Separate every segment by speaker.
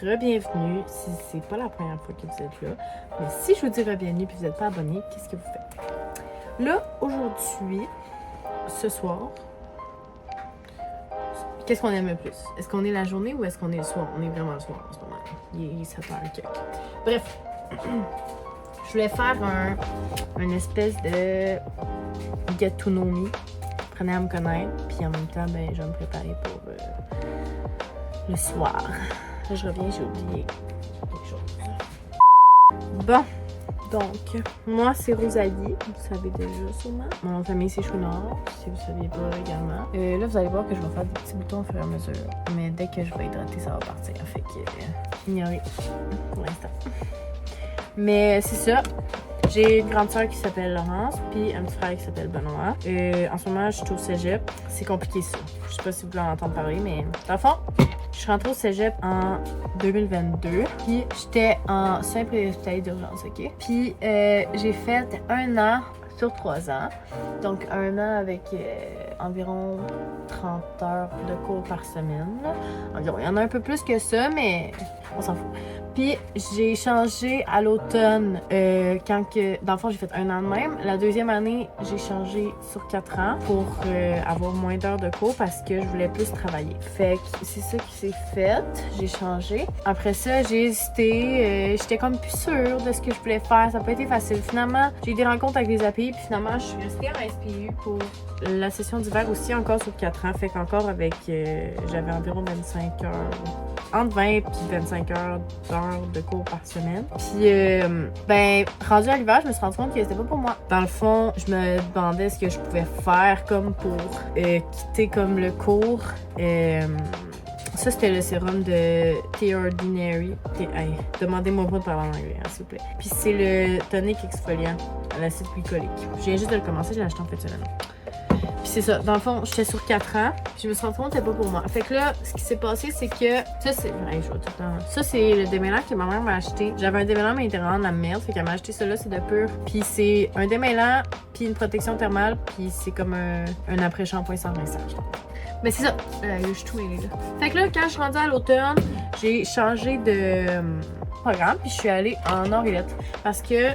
Speaker 1: re-bienvenue si c'est pas la première fois que vous êtes là. Mais si je vous dis re-bienvenue et vous n'êtes pas abonné, qu'est-ce que vous faites? Là, aujourd'hui, ce soir, qu'est-ce qu'on aime le plus? Est-ce qu'on est la journée ou est-ce qu'on est le soir? On est vraiment le soir en ce moment. Il est 7h quelques. Bref, je voulais faire un espèce de get to know me. Apprenez à me connaître, puis en même temps, ben, je vais me préparer pour le soir. Là, je reviens, j'ai oublié quelque chose. Bon, donc, moi, c'est Rosalie, vous savez déjà sûrement. Mon nom de famille, c'est Chouinard, si vous ne saviez pas également. Là, vous allez voir que je vais faire des petits boutons au fur et à mesure. Mais dès que je vais hydrater, ça va partir. Fait que, ignorez pour l'instant. Mais c'est ça. J'ai une grande sœur qui s'appelle Laurence, puis un petit frère qui s'appelle Benoît. En ce moment, je suis au cégep. C'est compliqué, ça. Je sais pas si vous voulez en entendre parler, mais dans le fond, je suis rentrée au cégep en 2022. Puis j'étais en soins préhospitaliers d'urgence, OK? Puis j'ai fait 1 an sur 3 ans. Donc 1 an avec environ 30 heures de cours par semaine. Là. Environ. Il y en a un peu plus que ça, mais on s'en fout. Puis j'ai changé à l'automne quand que, dans le fond, j'ai fait 1 an de même. La deuxième année, j'ai changé sur 4 ans pour avoir moins d'heures de cours parce que je voulais plus travailler. Fait que c'est ça qui s'est fait. J'ai changé. Après ça, j'ai hésité. J'étais comme plus sûre de ce que je voulais faire. Ça n'a pas été facile. Finalement, j'ai eu des rencontres avec des API. Puis finalement, je suis restée en SPU pour la session d'hiver aussi, encore sur 4 ans. Fait qu'encore avec, j'avais environ 25 heures. Entre 20 et 25 heures de cours par semaine. Puis, ben, rendu à l'hiver, je me suis rendu compte que c'était pas pour moi. Dans le fond, je me demandais ce que je pouvais faire comme pour quitter comme le cours. Ça, c'était le sérum de The Ordinary. Hey, demandez-moi pas de parler en anglais, hein, s'il vous plaît. Puis c'est le tonic exfoliant à l'acide glycolique. Je viens juste de le commencer, je l'ai acheté en fait de semaine. Puis c'est ça, dans le fond, j'étais sur 4 ans, puis je me suis rendu compte que c'était pas pour moi. Fait que là, ce qui s'est passé, c'est que ça, c'est. Hey, je vois tout le temps. Ça, c'est le démêlant que ma mère m'a acheté. J'avais un démêlant, mais il était vraiment de la merde. Fait qu'elle m'a acheté ça là, c'est de pur. Puis c'est un démêlant, puis une protection thermale, puis c'est comme un après-shampoing sans rinçage. Mais c'est ça. Je suis tout mêlée là. Fait que là, quand je suis rendue à l'automne, j'ai changé de programme, puis je suis allée en Nord-Ouest. Parce que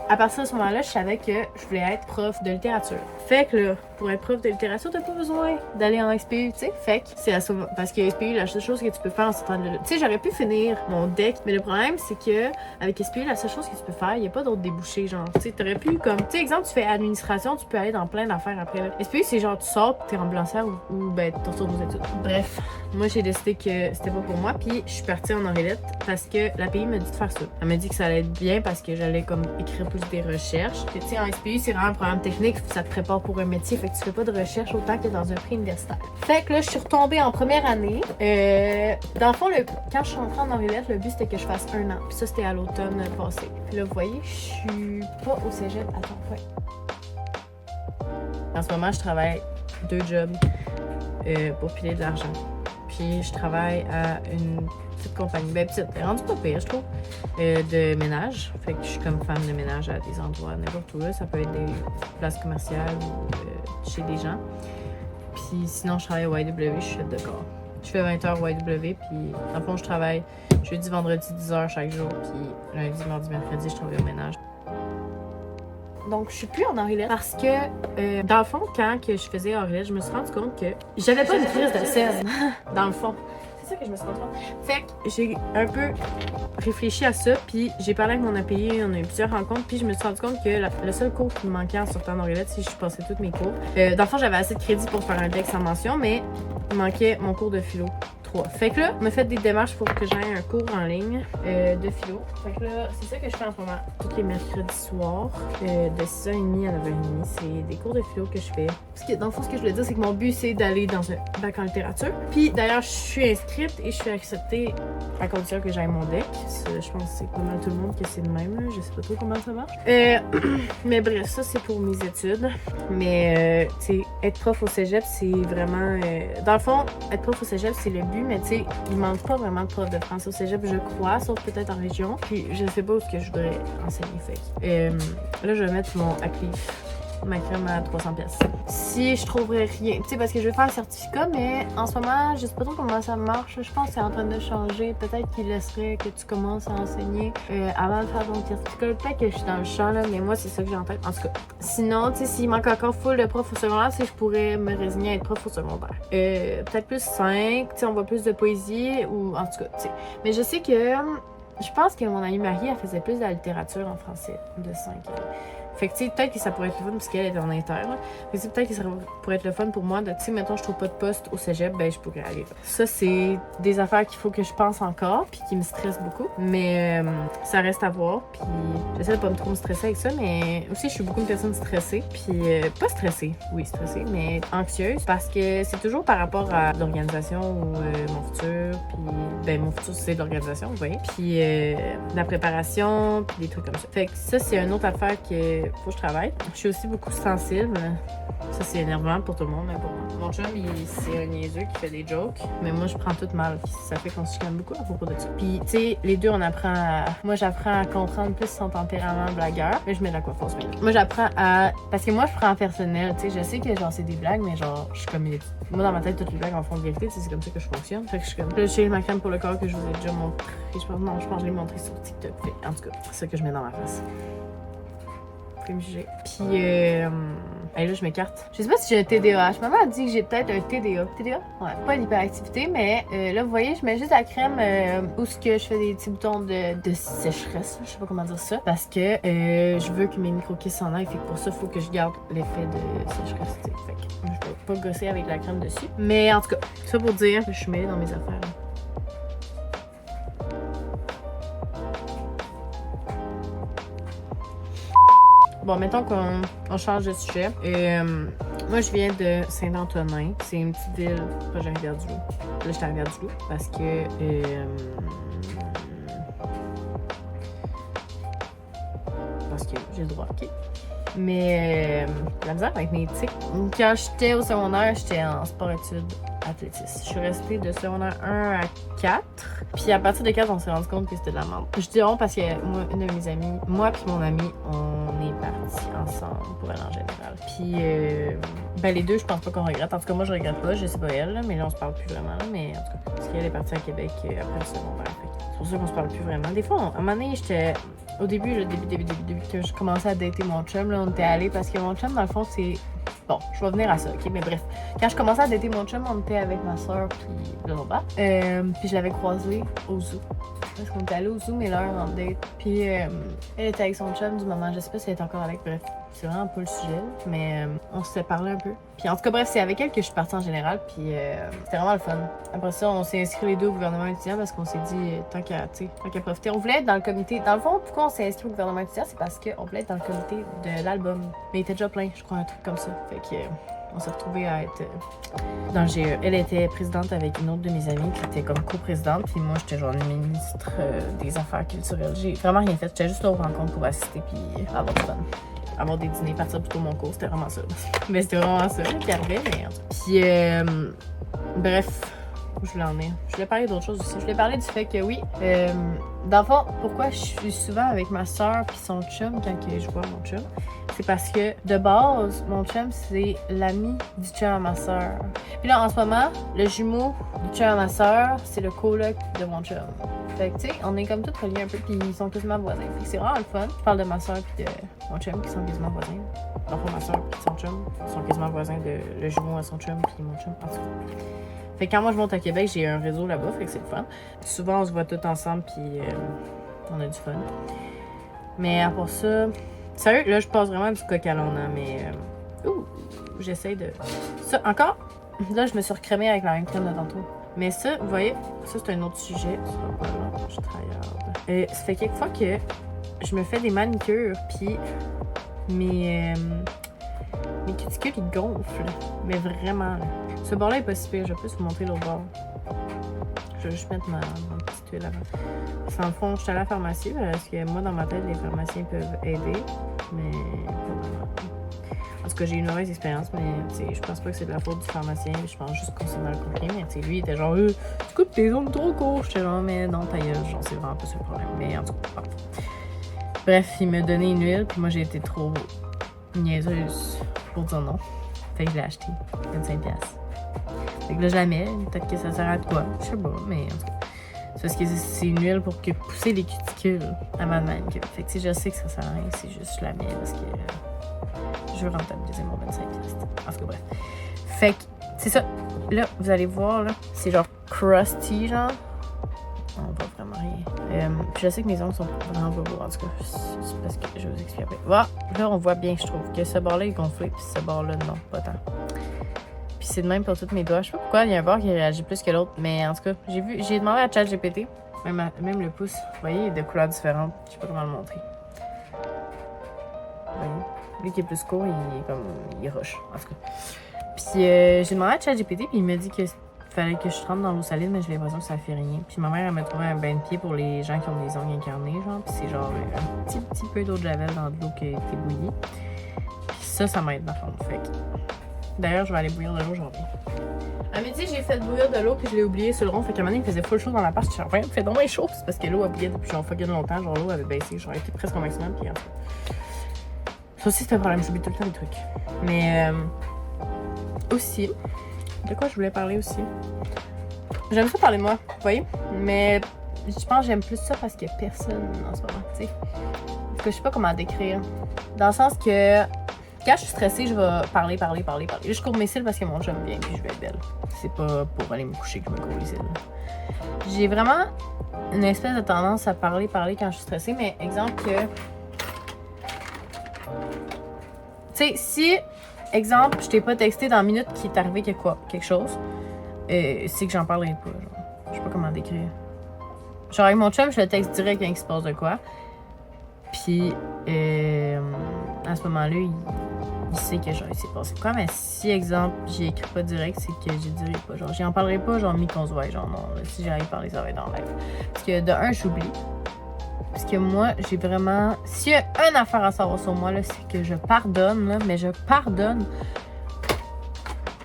Speaker 1: à partir de ce moment-là, je savais que je voulais être prof de littérature. Fait que là, pour être prof de littérature, t'as pas besoin d'aller en SPU, tu sais. Fait que c'est parce que SPU, la seule chose que tu peux faire en sortant de là. Tu sais, j'aurais pu finir mon deck, mais le problème, c'est que avec SPU, la seule chose que tu peux faire, il y a pas d'autres débouchés, genre. Tu sais, t'aurais pu comme. Tu sais, exemple, tu fais administration, tu peux aller dans plein d'affaires après. Là. SPU, c'est genre, tu sors, t'es ambulancière ou ben, tu retournes aux études. Bref, moi, j'ai décidé que c'était pas pour moi, puis je suis partie en Orélette parce que l'API m'a dit de faire ça. Elle m'a dit que ça allait être bien parce que j'allais comme écrire plus des recherches. Tu sais, en SPU, c'est vraiment un programme technique, ça te prépare pour un métier, fait que tu fais pas de recherche autant que dans un prix universitaire. Fait que là, je suis retombée en première année. Dans le fond, quand je suis rentrée en Orélette, le but c'était que je fasse 1 an. Puis ça, c'était à l'automne passé. Puis là, vous voyez, je suis pas au cégep à temps plein. En ce moment, je travaille 2 jobs pour piler de l'argent. Puis je travaille à une petite compagnie, ben petite, rendue pas pire, je trouve, de ménage. Fait que je suis comme femme de ménage à des endroits, n'importe où là. Ça peut être des places commerciales ou chez des gens. Puis sinon, je travaille au YW, je suis chef de corps. Je fais 20 heures au YW, puis dans le fond, je travaille jeudi, vendredi, 10 heures chaque jour, puis lundi, mardi, mercredi, je travaille au ménage. Donc, je suis plus en Orélette parce que, dans le fond, quand que je faisais Orélette, je me suis rendu compte que j'avais pas une crise de scène, dans le fond. C'est ça que je me suis rendu compte. Fait que j'ai un peu réfléchi à ça, puis j'ai parlé avec mon API, on a eu plusieurs rencontres, puis je me suis rendu compte que le seul cours qui me manquait en sortant d'Orélette, si je passais tous mes cours. Dans le fond, j'avais assez de crédit pour faire un deck sans mention, mais il manquait mon cours de philo. Fait que là, on m'a fait des démarches pour que j'aille un cours en ligne de philo. Fait que là, c'est ça que je fais en ce moment. Tous les mercredis soirs, de 6h30 à 9h30, c'est des cours de philo que je fais. Parce que dans le fond, ce que je voulais dire, c'est que mon but, c'est d'aller dans un bac en littérature. Puis d'ailleurs, je suis inscrite et je suis acceptée à condition que j'aille mon deck. Je pense que c'est pas mal tout le monde que c'est le même. Là. Je sais pas trop comment ça marche. Mais bref, ça, c'est pour mes études. Mais, tu sais, être prof au cégep, c'est vraiment... dans le fond, être prof au cégep, c'est le but. Mais tu sais, il manque pas vraiment de profs de français au cégep, je crois, sauf peut-être en région. Puis je sais pas où ce que je voudrais enseigner. Fait là, je vais mettre mon Aclif ma crème à 300$. Si je trouverais rien, tu sais, parce que je vais faire un certificat, mais en ce moment, je sais pas trop comment ça marche. Je pense que c'est en train de changer. Peut-être qu'il laisserait que tu commences à enseigner avant de faire ton certificat. Peut-être que je suis dans le champ, là, mais moi, c'est ça que j'ai en tête. En tout cas, sinon, tu sais, s'il manque encore full de profs au secondaire, c'est que je pourrais me résigner à être prof au secondaire. Peut-être plus 5, tu sais, on voit plus de poésie, ou en tout cas, tu sais. Mais je sais que, je pense que mon amie Marie, elle faisait plus de la littérature en français de 5 ans. Fait que, tu sais, peut-être que ça pourrait être le fun, parce qu'elle est en inter, là. Fait que, peut-être que ça pourrait être le fun pour moi de, tu sais, mettons, je trouve pas de poste au cégep, ben, je pourrais aller là. Ça, c'est des affaires qu'il faut que je pense encore, puis qui me stressent beaucoup. Mais ça reste à voir, puis j'essaie de pas me trop me stresser avec ça, mais aussi, je suis beaucoup une personne stressée, puis pas stressée, oui, stressée, mais anxieuse, parce que c'est toujours par rapport à l'organisation ou mon futur, puis, ben, mon futur, c'est l'organisation, vous voyez, puis la préparation, puis des trucs comme ça. Fait que ça, c'est une autre affaire que faut que je travaille. Je suis aussi beaucoup sensible. Ça, c'est énervant pour tout le monde, mais pour moi. Mon chum, c'est un niaiseux qui fait des jokes, mais moi, je prends tout mal. Ça fait qu'on se chicane beaucoup à propos de ça. Puis, tu sais, les deux, on apprend à... Moi, j'apprends à comprendre plus son tempérament blagueur, mais je mets de la coiffeuse. Moi, j'apprends à... Parce que moi, je prends en personnel, tu sais, je sais que, genre, c'est des blagues, mais genre, je suis comme... Moi, dans ma tête, toutes les blagues en font de vérité, c'est comme ça que je fonctionne. Fait que je suis comme... Là, j'ai ma crème pour le corps que je vous ai déjà montré. Je pense que je l'ai montré sur TikTok. Fait, en tout cas, c'est ça que je mets dans ma face. Puis là, je m'écarte. Je sais pas si j'ai un TDAH. Maman a dit que j'ai peut-être un TDA. TDA? Ouais. Pas une hyperactivité, mais là, vous voyez, je mets juste la crème où ce que je fais des petits boutons de sécheresse. Je sais pas comment dire ça. Parce que je veux que mes micro-kisses s'en aillent. Fait que pour ça, il faut que je garde l'effet de sécheresse. T'sais. Fait que je vais pas gosser avec la crème dessus. Mais en tout cas, ça pour dire que je suis mêlée dans mes affaires. Bon, mettons qu'on change de sujet. Moi, je viens de Saint-Antonin. C'est une petite ville proche de Rivière-du-Loup. Là, j'étais à Rivière-du-Loup parce que... parce que j'ai le droit, OK? Mais la misère avec mes tics. Quand j'étais au secondaire, j'étais en sport-études athlétisme. Je suis restée de secondaire 1 à 4. Puis à partir de 4, on s'est rendu compte que c'était de la merde. Je dis on parce que moi, une de mes amies, moi puis mon ami, on est partis ensemble pour aller en général. Puis ben les deux, je pense pas qu'on regrette. En tout cas, moi je regrette pas, je sais pas elle, là, mais là on se parle plus vraiment. Là, mais en tout cas, parce qu'elle est partie à Québec après le secondaire. C'est pour ça qu'on se parle plus vraiment. Des fois, à un moment donné, j'étais... Au début, que je commençais à dater mon chum, là, on était allés parce que mon chum, dans le fond, c'est... Bon, je vais venir à ça, OK? Mais bref, quand je commençais à dater mon chum, on était avec ma soeur puis le là-bas. Puis je l'avais croisé au zoo. Parce qu'on était allés au zoo, mais là, en date. Puis elle était avec son chum du moment. Je sais pas si elle est encore avec. Bref, c'est vraiment pas le sujet. Mais on s'est parlé un peu. Puis en tout cas, bref, c'est avec elle que je suis partie en général. Puis c'était vraiment le fun. Après ça, on s'est inscrits les deux au gouvernement étudiant parce qu'on s'est dit, tant qu'à profiter. On voulait être dans le comité. Dans le fond, pourquoi on s'est inscrit au gouvernement étudiant? C'est parce qu'on voulait être dans le comité de l'album. Mais il était déjà plein, je crois, un truc comme ça. Fait que on s'est retrouvés à être dans le GE. Elle était présidente avec une autre de mes amies qui était comme coprésidente. Puis moi, j'étais genre ministre des Affaires culturelles. J'ai vraiment rien fait. J'étais juste là aux rencontres pour assister puis avoir du fun. Avoir des dîners, partir plutôt mon cours, c'était vraiment ça. Mais c'était vraiment ça qui arrivait, mais... Puis, bref, où je voulais en venir? Je voulais parler d'autre chose aussi. Je voulais parler du fait que, oui, dans le fond, pourquoi je suis souvent avec ma soeur puis son chum quand je vois mon chum, c'est parce que, de base, mon chum, c'est l'ami du chum à ma soeur. Puis là, en ce moment, le jumeau du chum à ma soeur, c'est le coloc de mon chum. Fait que, tu sais, on est comme tous reliés un peu, puis ils sont quasiment voisins. Fait que c'est vraiment le fun. Je parle de ma soeur puis de mon chum qui sont quasiment voisins. Enfin, ma soeur puis son chum sont quasiment voisins de le jumeau à son chum puis mon chum. En tout cas. Fait que quand moi je monte à Québec, j'ai un réseau là-bas, fait que c'est le fun. Souvent, on se voit tous ensemble, puis on a du fun. Mais à part ça... Sérieux, là, je passe vraiment du coq à l'âne, mais... j'essaie de... Ça, encore, là, je me suis recrémée avec la même crème de tantôt. Mais ça, vous voyez, ça, c'est un autre sujet. Ça va pas là, je travaille. Ça fait quelques fois que je me fais des manicures, puis mes cuticules, ils gonflent. Mais vraiment, là. Ce bord-là est pas si pire. Je vais plus vous montrer l'autre bord. Je vais juste mettre ma petite huile avant. Dans le fond, je suis à la pharmacie parce que moi, dans ma tête, les pharmaciens peuvent aider. Mais pas vraiment. En tout cas, j'ai eu une mauvaise expérience, mais je pense pas que c'est de la faute du pharmacien. Je pense juste qu'on s'est mal compris. Mais lui, il était genre, tu coupes tes ongles trop courts. J'étais genre, mais non, ta gueule. Genre, c'est vraiment pas ça le problème. Mais en tout cas, bref, il m'a donné une huile, puis moi, j'ai été trop niaiseuse pour dire non. Fait que je l'ai acheté. 25$. Fait que là, je la mets. Peut-être que ça sert à quoi? Je sais pas, mais en tout cas. C'est parce que c'est une huile pour pousser les cuticules avant de manucure. Fait que je sais que ça sert à rien. C'est juste je la mets parce que je veux rentabiliser mon 25$. En tout cas, bref. Fait que c'est ça. Là, vous allez voir, là, c'est genre crusty, genre. On voit vraiment rien. Puis je sais que mes ongles sont vraiment pas beaux, en tout cas. C'est parce que je vais vous expliquer après. Voilà, là, on voit bien, je trouve, que ce bord-là est gonflé, puis ce bord-là, non, pas tant. Puis c'est de même pour tous mes doigts. Je sais pas pourquoi il y a un bord qui réagit plus que l'autre, mais en tout cas, j'ai demandé à ChatGPT, même le pouce, vous voyez, il est de couleurs différentes. Je sais pas comment le montrer. Vous voyez? Lui qui est plus court, il rush, en tout cas. Puis j'ai demandé à ChatGPT, puis il m'a dit que fallait que je trempe dans l'eau salide, mais j'ai l'impression que ça fait rien. Puis ma mère, elle m'a trouvé un bain de pied pour les gens qui ont des ongles incarnés, genre. Puis c'est genre un petit peu d'eau de javel dans de l'eau qui a été bouillie. Puis ça m'aide dans le fond. Fait que... D'ailleurs, je vais aller bouillir de l'eau, j'en reviens. À midi, j'ai fait bouillir de l'eau, puis je l'ai oublié sur le rond. Fait qu'à un moment donné, il faisait full chaud dans la part. Je suis genre, il fait donc bien chaud. C'est parce que l'eau a bouillé depuis genre fucking longtemps. Genre, l'eau avait baissé. Genre, elle était presque au maximum. Puis en tout cas. Ça aussi, c'est un problème. J'oublie tout le temps des trucs. Mais aussi, de quoi je voulais parler aussi? J'aime ça parler de moi, vous voyez? Mais je pense que j'aime plus ça parce qu'il n'y a personne en ce moment, tu sais. Parce que je sais pas comment décrire. Dans le sens que quand je suis stressée, je vais parler. Là, je cours mes cils parce que mon chum vient puis je vais être belle. C'est pas pour aller me coucher que je me cours les cils. J'ai vraiment une espèce de tendance à parler quand je suis stressée, mais exemple que... Tu sais, si, exemple, je t'ai pas texté dans la minute qu'il est arrivé quelque chose, c'est que j'en parlerai pas, genre. Je sais pas comment décrire. Genre, avec mon chum, je le texte direct quand il se passe de quoi. Puis, à ce moment-là, il sait que genre, il s'est passé quoi. Mais si, exemple, j'y écris pas direct, c'est que j'y dirai pas. Genre, j'y en parlerai pas, genre, mi-qu'on se voit. Genre, non, là, si j'arrive à parler, ça va être en live. Parce que, de un, j'oublie. Parce que moi, j'ai vraiment... S'il y a une affaire à savoir sur moi, là, c'est que je pardonne, là, mais je pardonne...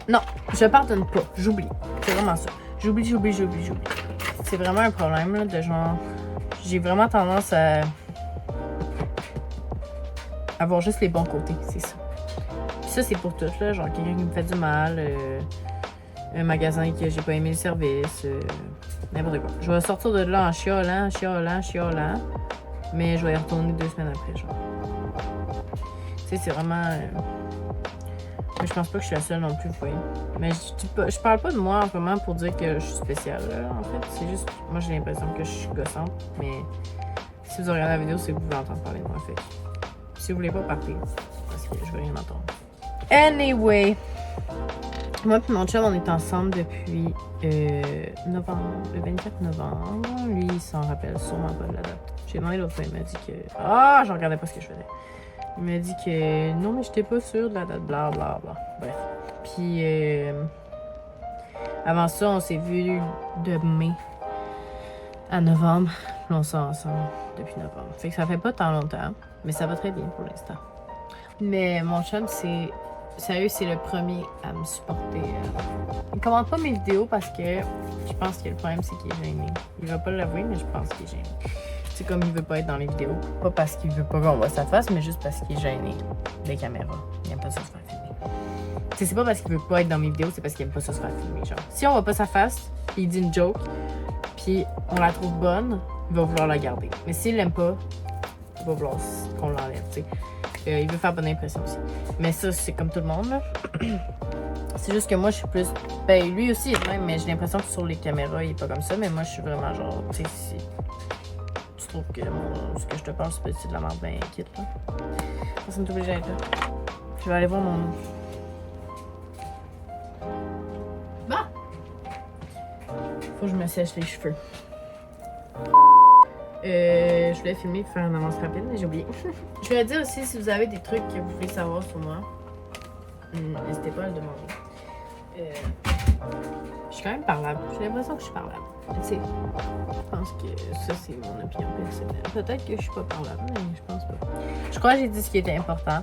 Speaker 1: Non, je pardonne pas. J'oublie. C'est vraiment ça. J'oublie. C'est vraiment un problème, là, de genre... J'ai vraiment tendance à... avoir juste les bons côtés, c'est ça. Puis ça, c'est pour tout, là. Genre, quelqu'un qui me fait du mal, un magasin que j'ai pas aimé le service, n'importe quoi. Je vais sortir de là en chiolant, mais je vais y retourner 2 semaines après, genre. Tu sais, c'est vraiment... Mais je pense pas que je suis la seule non plus, vous voyez. Mais je parle pas de moi en ce moment pour dire que je suis spéciale, là, en fait. C'est juste... Moi, j'ai l'impression que je suis gossante, mais... Si vous regardez la vidéo, c'est que vous pouvez entendre parler de moi, fait. Si vous voulez pas, partez. Parce que je veux rien entendre. Anyway... Moi et mon chum, on est ensemble depuis novembre, le 24 novembre. Lui, il s'en rappelle sûrement pas de la date. J'ai demandé l'autre fois, il m'a dit que... Ah, je regardais pas ce que je faisais. Il m'a dit que non, mais j'étais pas sûre de la date, blablabla. Bref. Puis, avant ça, on s'est vu de mai à novembre. Puis on sort ensemble depuis novembre. Fait que ça fait pas tant longtemps, mais ça va très bien pour l'instant. Mais mon chum, c'est... Sérieux, c'est le premier à me supporter. Il commente pas mes vidéos parce que je pense que le problème, c'est qu'il est gêné. Il va pas l'avouer, mais je pense qu'il est gêné. C'est comme il veut pas être dans les vidéos. Pas parce qu'il veut pas qu'on voit sa face, mais juste parce qu'il est gêné des caméras. Il aime pas ça se faire filmer. T'sais, c'est pas parce qu'il veut pas être dans mes vidéos, c'est parce qu'il aime pas ça se faire filmer. Genre, si on voit pas sa face, il dit une joke, puis on la trouve bonne, il va vouloir la garder. Mais s'il l'aime pas, il va vouloir qu'on l'enlève, tu sais. Il veut faire bonne impression aussi. Mais ça, c'est comme tout le monde, là. C'est juste que moi, je suis plus... Ben, lui aussi, il est même, mais j'ai l'impression que sur les caméras, il est pas comme ça. Mais moi, je suis vraiment genre, tu sais, si tu trouves que ce que je te parle, c'est de la merde, ben, quitte, là. Ça m'est obligé d'être là. Je vais aller voir mon... Bah! Faut que je me sèche les cheveux. Je voulais filmer pour faire une avance rapide, mais j'ai oublié. Je voulais dire aussi, si vous avez des trucs que vous voulez savoir sur moi, n'hésitez pas à le demander. Je suis quand même parlable. J'ai l'impression que je suis parlable. Tu sais, je pense que ça, c'est mon opinion personnelle. Peut-être que je suis pas parlable, mais je pense pas. Je crois que j'ai dit ce qui était important.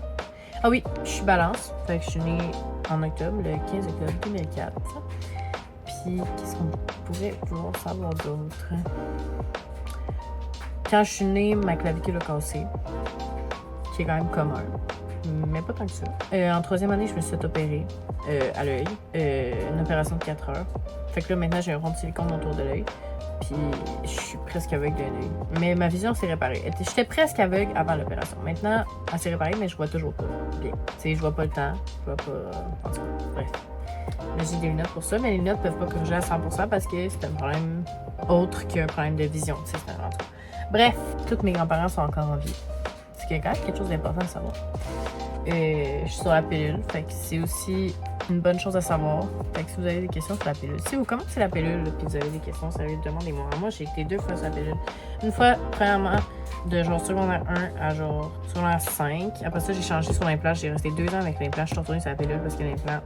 Speaker 1: Ah oui, je suis balance. Fait que je suis née en octobre, le 15 octobre 2004. Puis, qu'est-ce qu'on pourrait vouloir savoir d'autre? Quand je suis née, ma clavicule a cassé. qui est quand même commun. Mais pas tant que ça. En 3e année, je me suis fait opérer à l'œil. Une opération de 4 heures. Fait que là, maintenant, j'ai un rond de silicone autour de l'œil. Puis, je suis presque aveugle d'un œil. Mais ma vision s'est réparée. J'étais presque aveugle avant l'opération. Maintenant, elle s'est réparée, mais je vois toujours pas bien. Tu sais, je vois pas le temps. Je vois pas... En tout cas, bref. Mais j'ai des lunettes pour ça, mais les lunettes peuvent pas corriger à 100% parce que c'est un problème autre qu'un problème de vision. Tu sais, c'est un... Bref, tous mes grands-parents sont encore en vie. C'est quand même quelque chose d'important à savoir. Je suis sur la pilule, fait que c'est aussi une bonne chose à savoir. Fait que si vous avez des questions sur la pilule, si vous commencez la pilule puis vous avez des questions, sérieux, demandez-moi. Moi, j'ai été 2 fois sur la pilule. Une fois, premièrement, de genre secondaire 1 à genre secondaire 5. Après ça, j'ai changé sur l'implant. J'ai resté 2 ans avec l'implant. Je suis retournée sur la pilule parce que l'implant,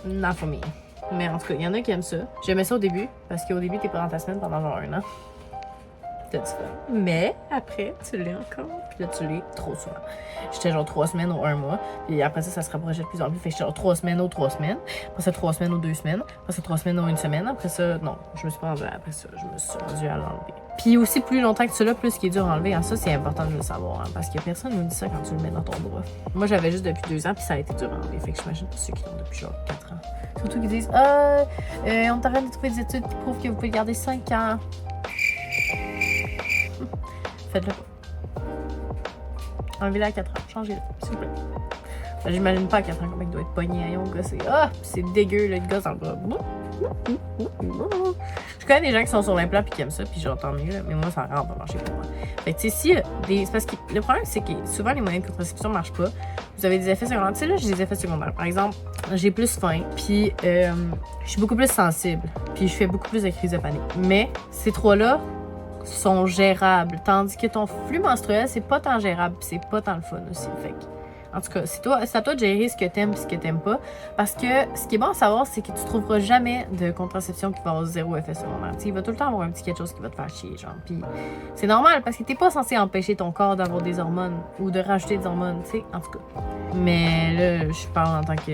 Speaker 1: not for me. Mais en tout cas, il y en a qui aiment ça. J'aimais ça au début parce qu'au début, t'es pas dans ta semaine pendant genre 1 an. C'était différent. Mais après, tu l'es encore. Puis là, tu l'es trop souvent. J'étais genre 3 semaines ou 1 mois. Puis après ça, ça se rapprochait de plus en plus. Fait que j'étais genre 3 semaines aux 3 semaines. Après ça, 3 semaines aux 2 semaines. Après ça, 3 semaines aux 1 semaine. Après ça, non. Je me suis pas rendue après ça. Je me suis rendue à l'enlever. Puis aussi, plus longtemps que tu l'as, plus qu'il est dur à enlever. Hein, ça, c'est important de le savoir. Hein, parce que personne ne nous dit ça quand tu le mets dans ton bras. Moi, j'avais juste depuis 2 ans. Puis ça a été dur à enlever. Fait que j'imagine pour ceux qui l'ont depuis genre 4 ans. Surtout qui disent on t'arrête de trouver des études qui prouvent que vous pouvez garder 5 ans. Faites-le pas. Enlevez-le à 4 ans. Changez-le, s'il vous plaît. J'imagine pas à 4 ans comment il doit être pogné à gosse. C'est dégueu, le gosse dans le bras. Je connais des gens qui sont sur l'implant et qui aiment ça, puis j'entends mieux, là, mais moi, ça rend pas marcher pour moi. Fait que, tu sais, si c'est parce que le problème, c'est que souvent, les moyens de contraception marchent pas. Vous avez des effets secondaires. Tu sais, là, j'ai des effets secondaires. Par exemple, j'ai plus faim, puis je suis beaucoup plus sensible, puis je fais beaucoup plus de crises de panique. Mais ces 3-là sont gérables, tandis que ton flux menstruel, c'est pas tant gérable, pis c'est pas tant le fun aussi. Fait que, en tout cas, c'est à toi de gérer ce que t'aimes et ce que t'aimes pas. Parce que ce qui est bon à savoir, c'est que tu trouveras jamais de contraception qui va avoir 0 effet secondaire. T'sais, il va tout le temps avoir un petit quelque chose qui va te faire chier, genre. Puis c'est normal parce que t'es pas censé empêcher ton corps d'avoir des hormones ou de rajouter des hormones, tu sais, en tout cas. Mais là, je parle en tant que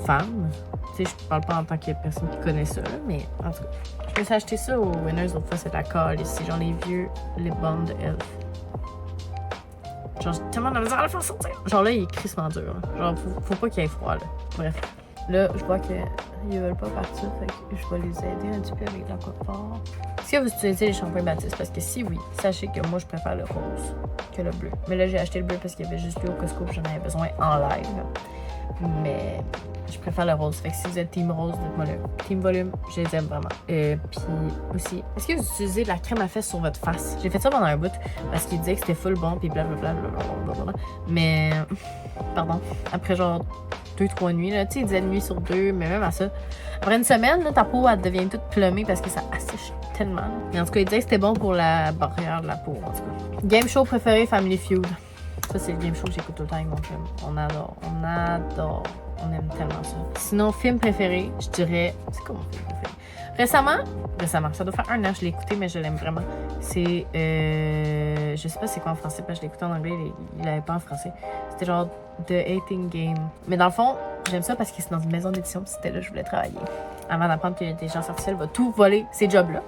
Speaker 1: femme. Tu sais, je parle pas en tant que personne qui connaît ça, là, mais en tout cas. Je me suis acheté ça au Winners l'autre fois, c'est la colle ici, genre les vieux lip balm de Elf. Genre, j'ai tellement de misère à le faire sortir. Genre là, il est crissement dur. Hein. Genre, faut pas qu'il y ait froid, là. Bref. Là, je vois qu'ils veulent pas partir, fait que je vais les aider un petit peu avec l'Aquaphor. Est-ce que vous utilisez les shampoings Baptiste? Parce que si oui, sachez que moi, je préfère le rose que le bleu. Mais là, j'ai acheté le bleu parce qu'il y avait juste lui au Costco, j'en avais besoin en live. Mais je préfère le rose. Fait que si vous êtes team rose, dites-moi le. Team volume, je les aime vraiment. Puis aussi, est-ce que vous utilisez de la crème à fesses sur votre face? J'ai fait ça pendant un bout parce qu'il disait que c'était full bon, puis blablabla. Mais, pardon, après genre 2-3 nuits, là, tu sais, il disait une nuit sur 2, mais même à ça. Après une semaine, là, ta peau, elle devient toute plumée parce que ça assèche tellement. Mais en tout cas, il disait que c'était bon pour la barrière de la peau, en tout cas. Game show préféré, Family Feud. Ça, c'est le game show que j'écoute tout le temps avec mon film. On adore. On aime tellement ça. Sinon, film préféré, je dirais... C'est quoi mon film préféré? Récemment, ça doit faire 1 an que je l'ai écouté, mais je l'aime vraiment. C'est... je sais pas c'est quoi en français, parce que je l'ai écouté en anglais, il l'avait pas en français. C'était genre The Hating Game. Mais dans le fond, j'aime ça parce que c'est dans une maison d'édition, puis c'était là que je voulais travailler. Avant d'apprendre que l'intelligence artificielle va tout voler, ces jobs-là.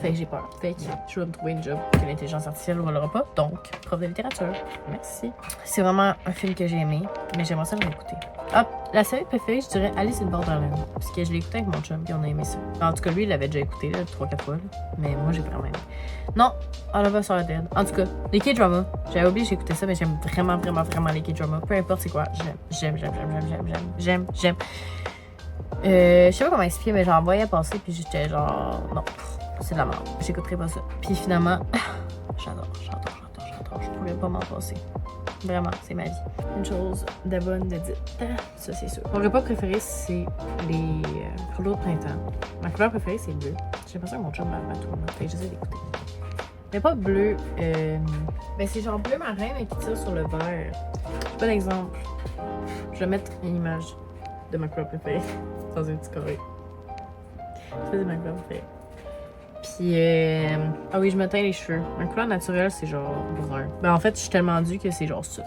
Speaker 1: Fait que j'ai peur. Fait que je vais me trouver une job que l'intelligence artificielle ne volera pas. Donc, prof de littérature. Merci. C'est vraiment un film que j'ai aimé, mais j'aimerais ça le réécouter. Hop, la série préférée, je dirais Alice in Borderland. Parce que je l'ai écouté avec mon chum, puis on a aimé ça. En tout cas, lui, il l'avait déjà écouté, là, 3-4 fois. Là. Mais moi, j'ai vraiment aimé. Non, All of Us Are Dead. En tout cas, les K-dramas. J'avais oublié que j'écoutais ça, mais j'aime vraiment les K-dramas. Peu importe c'est quoi, j'aime. Je sais pas comment expliquer, mais j'en voyais passer, puis j'étais genre, non, c'est de la merde. J'écouterai pas ça. Puis finalement, j'adore. Je pourrais pas m'en passer. Vraiment, c'est ma vie. Une chose de bonne, de dite. Ça, c'est sûr. Mon repas préféré, c'est les rouleaux de printemps. Ma couleur préférée, c'est le bleu. J'ai l'impression que mon chum m'a tout le monde. Fait que j'essaie d'écouter. Mais pas bleu. Ben, c'est genre bleu marin, mais qui tire sur le vert. J'ai pas d'exemple. Je vais mettre une image de ma couleur préférée dans un petit carré. Ça, c'est ma couleur préférée. Puis, ah oui, je me teins les cheveux. Ma couleur naturelle, c'est genre brun. Ben, en fait, je suis tellement due que c'est genre ça.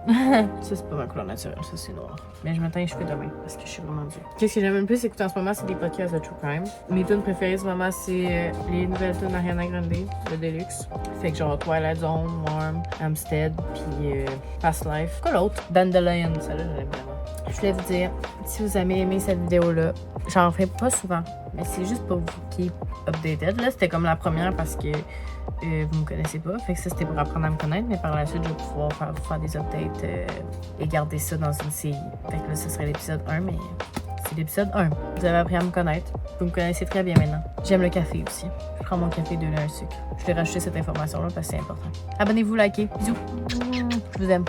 Speaker 1: Ça, c'est pas ma couleur naturelle, ça, c'est noir. Mais je me teins les cheveux demain parce que je suis vraiment due. Qu'est-ce que j'aime le plus écouter en ce moment, c'est des podcasts de True Crime. Mes tunes préférées, ce moment, c'est les nouvelles tunes d'Ariana Grande, de Deluxe. Fait que genre Twilight Zone, Warm, Amstead, puis Past Life. Quoi l'autre? Dandelion, celle-là, je l'aime vraiment. Je voulais vous dire, si vous avez aimé cette vidéo-là, j'en fais pas souvent, mais c'est juste pour vous keep updated. Là, c'était comme la première parce que vous me connaissez pas. Fait que ça, c'était pour apprendre à me connaître, mais par la suite, je vais pouvoir faire des updates et garder ça dans une série. Fait que là, ce serait l'épisode 1, mais c'est l'épisode 1. Vous avez appris à me connaître. Vous me connaissez très bien maintenant. J'aime le café aussi. Je prends mon café de lait à sucre. Je vais rajouter cette information-là parce que c'est important. Abonnez-vous, likez. Bisous. Je vous aime.